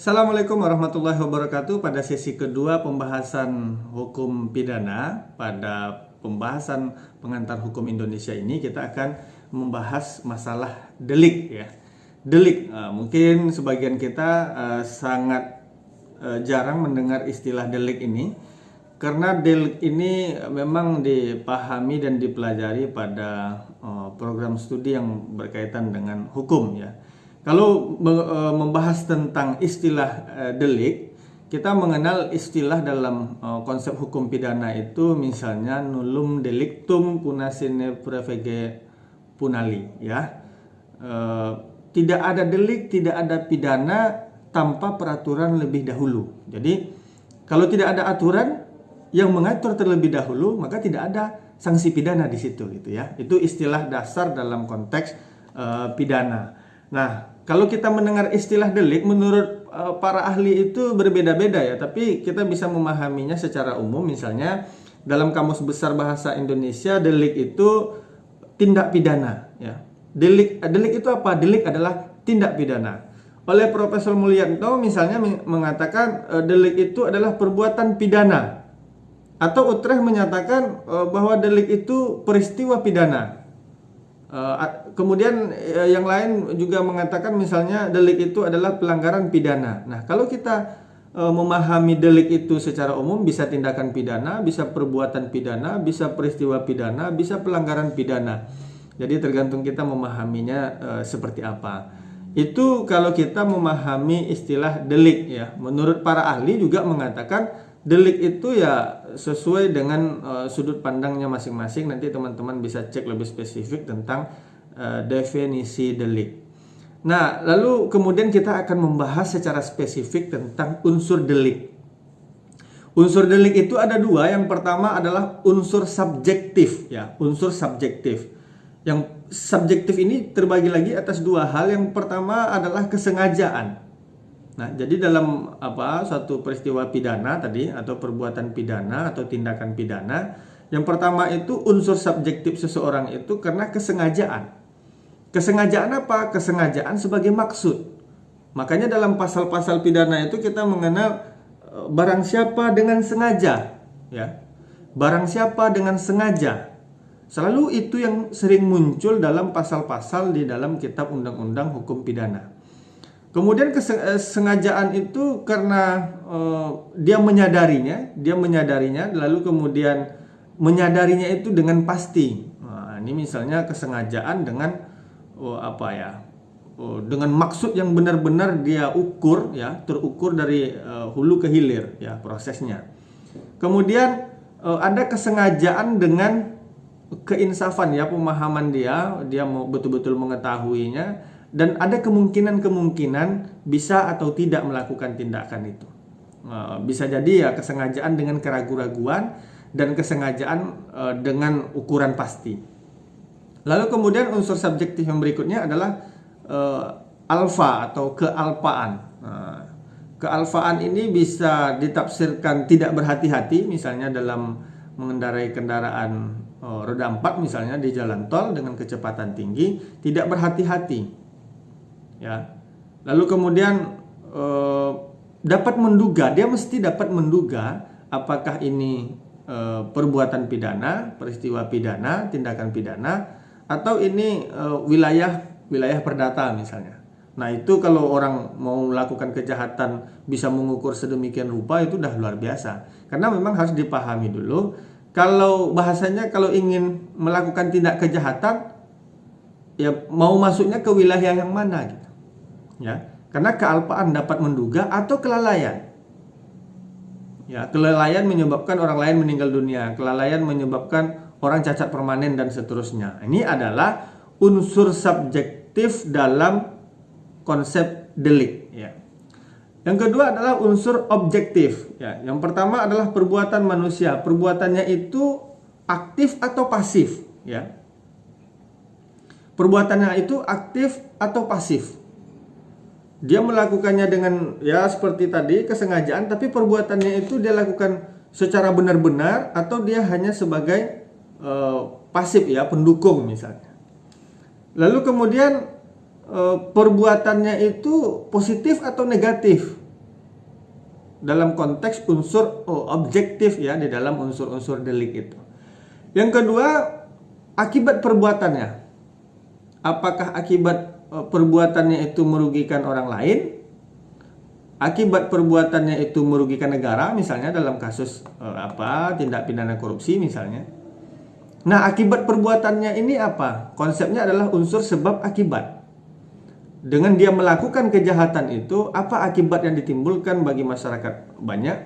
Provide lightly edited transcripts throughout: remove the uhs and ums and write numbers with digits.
Assalamualaikum warahmatullahi wabarakatuh. Pada sesi kedua pembahasan hukum pidana, pada pembahasan pengantar hukum Indonesia ini kita akan membahas masalah delik ya. Delik, mungkin sebagian kita sangat jarang mendengar istilah delik ini, karena delik ini memang dipahami dan dipelajari pada program studi yang berkaitan dengan hukum ya. Kalau membahas tentang istilah delik, kita mengenal istilah dalam konsep hukum pidana itu misalnya nullum delictum cuna sine praevege punali ya. Tidak ada delik, tidak ada pidana tanpa peraturan lebih dahulu. Jadi kalau tidak ada aturan yang mengatur terlebih dahulu, maka tidak ada sanksi pidana di situ gitu ya. Itu istilah dasar dalam konteks pidana. Nah, kalau kita mendengar istilah delik, menurut para ahli itu berbeda-beda ya, tapi kita bisa memahaminya secara umum. Misalnya dalam Kamus Besar Bahasa Indonesia, delik itu tindak pidana ya. Delik itu apa? Delik adalah tindak pidana. Oleh Profesor Mulyanto misalnya mengatakan delik itu adalah perbuatan pidana. Atau Utrecht menyatakan bahwa delik itu peristiwa pidana. Kemudian yang lain juga mengatakan misalnya delik itu adalah pelanggaran pidana. Nah, kalau kita memahami delik itu secara umum, bisa tindakan pidana, bisa perbuatan pidana, bisa peristiwa pidana, bisa pelanggaran pidana. Jadi tergantung kita memahaminya seperti apa. Itu kalau kita memahami istilah delik ya. Menurut para ahli juga mengatakan delik itu ya sesuai dengan sudut pandangnya masing-masing. Nanti teman-teman bisa cek lebih spesifik tentang definisi delik. Nah, lalu kemudian kita akan membahas secara spesifik tentang unsur delik. Unsur delik itu ada dua. Yang pertama adalah unsur subjektif ya, unsur subjektif. Yang subjektif ini terbagi lagi atas dua hal. Yang pertama adalah kesengajaan. Nah, jadi dalam suatu peristiwa pidana tadi atau perbuatan pidana atau tindakan pidana, yang pertama itu unsur subjektif seseorang itu karena kesengajaan. Kesengajaan apa? Kesengajaan sebagai maksud. Makanya dalam pasal-pasal pidana itu kita mengenal barang siapa dengan sengaja, ya. Barang siapa dengan sengaja. Selalu itu yang sering muncul dalam pasal-pasal di dalam kitab undang-undang hukum pidana. Kemudian kesengajaan itu karena dia menyadarinya, lalu kemudian menyadarinya itu dengan pasti. Nah, ini misalnya kesengajaan dengan dengan maksud yang benar-benar dia ukur ya, terukur dari hulu ke hilir ya prosesnya. Kemudian ada kesengajaan dengan keinsafan ya, pemahaman dia mau betul-betul mengetahuinya. Dan ada kemungkinan bisa atau tidak melakukan tindakan itu. Bisa jadi ya kesengajaan dengan keraguan-raguan dan kesengajaan dengan ukuran pasti. Lalu kemudian unsur subjektif yang berikutnya adalah alfa atau kealpaan. Kealfaan ini bisa ditafsirkan tidak berhati-hati, misalnya dalam mengendarai kendaraan roda 4 misalnya di jalan tol dengan kecepatan tinggi, tidak berhati-hati. Ya. Lalu kemudian dapat menduga, dia mesti dapat menduga apakah ini perbuatan pidana, peristiwa pidana, tindakan pidana, atau ini wilayah perdata misalnya. Nah, itu kalau orang mau melakukan kejahatan bisa mengukur sedemikian rupa, itu udah luar biasa. Karena memang harus dipahami dulu, kalau bahasanya kalau ingin melakukan tindak kejahatan, ya mau masuknya ke wilayah yang mana gitu. Ya, karena kealpaan dapat menduga atau kelalaian. Ya, kelalaian menyebabkan orang lain meninggal dunia, kelalaian menyebabkan orang cacat permanen dan seterusnya. Ini adalah unsur subjektif dalam konsep delik ya. Yang kedua adalah unsur objektif ya. Yang pertama adalah perbuatan manusia. Perbuatannya itu aktif atau pasif ya. Perbuatannya itu aktif atau pasif. Dia melakukannya dengan ya seperti tadi kesengajaan, tapi perbuatannya itu dia lakukan secara benar-benar atau dia hanya sebagai pasif ya, pendukung misalnya. Lalu kemudian perbuatannya itu positif atau negatif. dalam konteks unsur objektif ya di dalam unsur-unsur delik itu. Yang kedua, akibat perbuatannya. Apakah akibat perbuatannya itu merugikan orang lain? Akibat perbuatannya itu merugikan negara, misalnya dalam kasus tindak pidana korupsi misalnya. Nah, akibat perbuatannya ini apa? Konsepnya adalah unsur sebab akibat. Dengan dia melakukan kejahatan itu, apa akibat yang ditimbulkan bagi masyarakat banyak?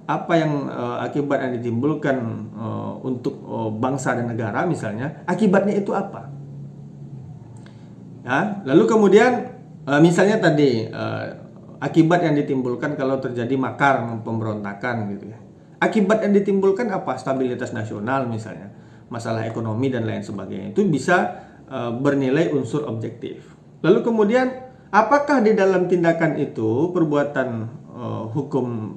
Apa yang akibat yang ditimbulkan untuk bangsa dan negara misalnya? Akibatnya itu apa? Ya, lalu kemudian misalnya tadi akibat yang ditimbulkan kalau terjadi makar pemberontakan gitu ya. Akibat yang ditimbulkan apa? Stabilitas nasional misalnya, masalah ekonomi dan lain sebagainya. Itu bisa bernilai unsur objektif. Lalu kemudian apakah di dalam tindakan itu perbuatan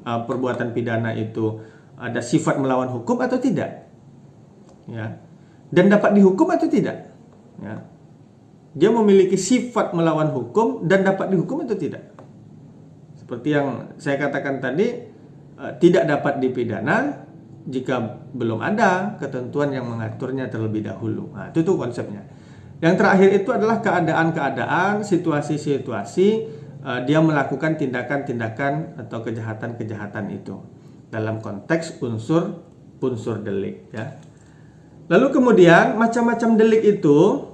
perbuatan pidana itu ada sifat melawan hukum atau tidak? Ya. Dan dapat dihukum atau tidak? Ya. Dia memiliki sifat melawan hukum dan dapat dihukum atau tidak? Seperti yang saya katakan tadi, tidak dapat dipidana jika belum ada ketentuan yang mengaturnya terlebih dahulu. Nah, itu tuh konsepnya. Yang terakhir itu adalah keadaan-keadaan, situasi-situasi dia melakukan tindakan-tindakan atau kejahatan-kejahatan itu dalam konteks unsur delik. Ya. Lalu kemudian macam-macam delik itu,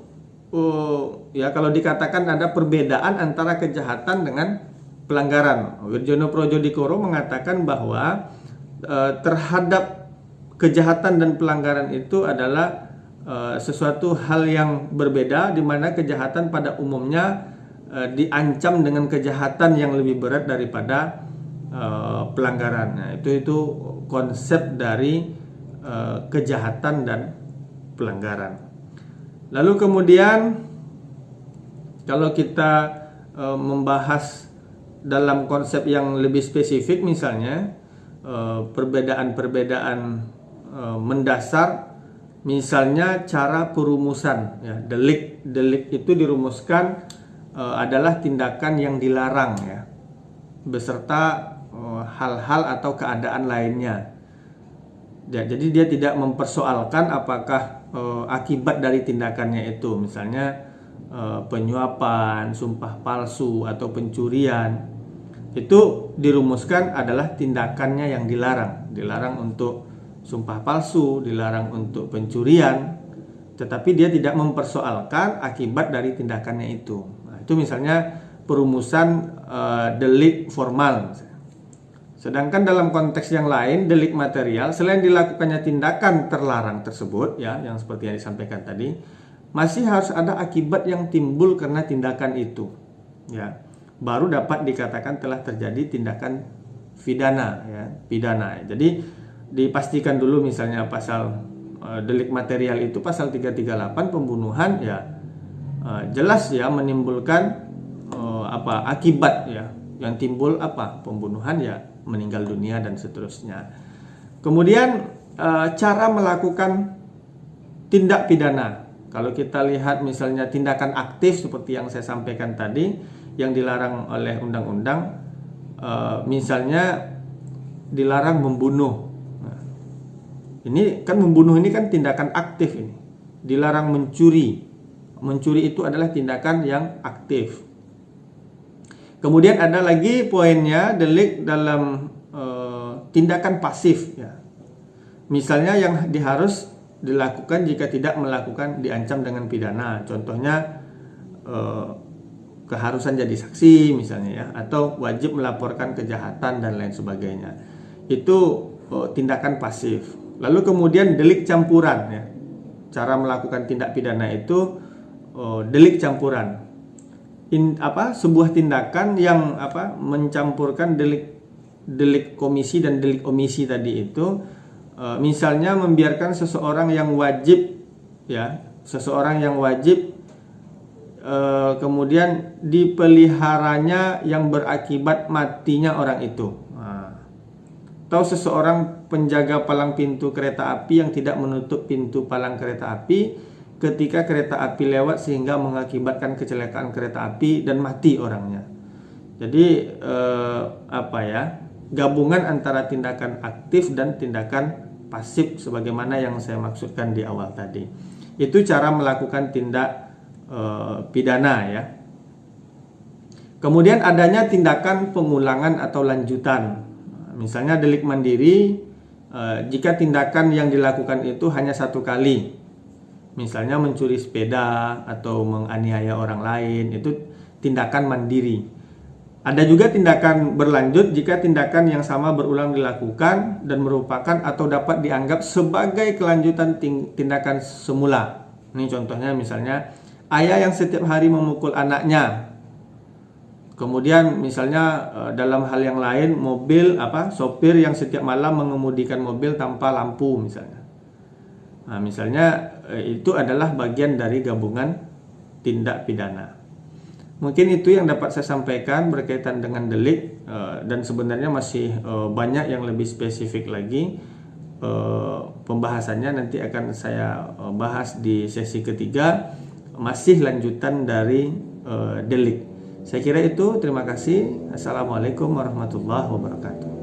ya kalau dikatakan ada perbedaan antara kejahatan dengan pelanggaran. Wirjono Projodikoro mengatakan bahwa terhadap kejahatan dan pelanggaran itu adalah sesuatu hal yang berbeda, di mana kejahatan pada umumnya diancam dengan kejahatan yang lebih berat daripada pelanggaran. Nah, itu konsep dari kejahatan dan pelanggaran. Lalu kemudian kalau kita membahas dalam konsep yang lebih spesifik, misalnya perbedaan-perbedaan mendasar, misalnya cara perumusan ya, delik itu dirumuskan adalah tindakan yang dilarang ya, beserta hal-hal atau keadaan lainnya ya, jadi dia tidak mempersoalkan apakah akibat dari tindakannya itu, misalnya penyuapan, sumpah palsu atau pencurian, itu dirumuskan adalah tindakannya yang dilarang untuk sumpah palsu, dilarang untuk pencurian, tetapi dia tidak mempersoalkan akibat dari tindakannya itu. Nah, itu misalnya perumusan delik formal. Sedangkan dalam konteks yang lain, delik material, selain dilakukannya tindakan terlarang tersebut ya, yang seperti yang disampaikan tadi, masih harus ada akibat yang timbul karena tindakan itu ya, baru dapat dikatakan telah terjadi tindakan pidana ya, pidana. Jadi dipastikan dulu misalnya pasal delik material itu pasal 338 pembunuhan ya, jelas ya menimbulkan akibat ya, yang timbul pembunuhan ya, meninggal dunia dan seterusnya. Kemudian cara melakukan tindak pidana, kalau kita lihat misalnya tindakan aktif seperti yang saya sampaikan tadi yang dilarang oleh undang-undang, misalnya dilarang membunuh. Nah, ini kan membunuh ini kan tindakan aktif ini. Dilarang mencuri. Mencuri itu adalah tindakan yang aktif. Kemudian ada lagi poinnya delik dalam tindakan pasif ya. Misalnya yang harus dilakukan jika tidak melakukan diancam dengan pidana. Contohnya keharusan jadi saksi misalnya ya, atau wajib melaporkan kejahatan dan lain sebagainya. Itu tindakan pasif. Lalu kemudian delik campuran ya. Cara melakukan tindak pidana itu delik campuran. Sebuah tindakan yang mencampurkan delik komisi dan delik omisi tadi itu. Misalnya membiarkan seseorang yang wajib kemudian dipeliharanya yang berakibat matinya orang itu. Atau seseorang penjaga palang pintu kereta api yang tidak menutup pintu palang kereta api ketika kereta api lewat sehingga mengakibatkan kecelakaan kereta api dan mati orangnya. Jadi gabungan antara tindakan aktif dan tindakan pasif sebagaimana yang saya maksudkan di awal tadi. Itu cara melakukan tindak pidana ya. Kemudian adanya tindakan pengulangan atau lanjutan. Misalnya delik mandiri, jika tindakan yang dilakukan itu hanya satu kali, misalnya mencuri sepeda atau menganiaya orang lain, itu tindakan mandiri. Ada juga tindakan berlanjut jika tindakan yang sama berulang dilakukan dan merupakan atau dapat dianggap sebagai kelanjutan tindakan semula. Ini contohnya misalnya ayah yang setiap hari memukul anaknya. Kemudian misalnya dalam hal yang lain sopir yang setiap malam mengemudikan mobil tanpa lampu misalnya. Nah, misalnya itu adalah bagian dari gabungan tindak pidana. Mungkin itu yang dapat saya sampaikan berkaitan dengan delik, dan sebenarnya masih banyak yang lebih spesifik lagi. Pembahasannya nanti akan saya bahas di sesi ketiga, masih lanjutan dari delik. Saya kira itu, terima kasih. Assalamualaikum warahmatullahi wabarakatuh.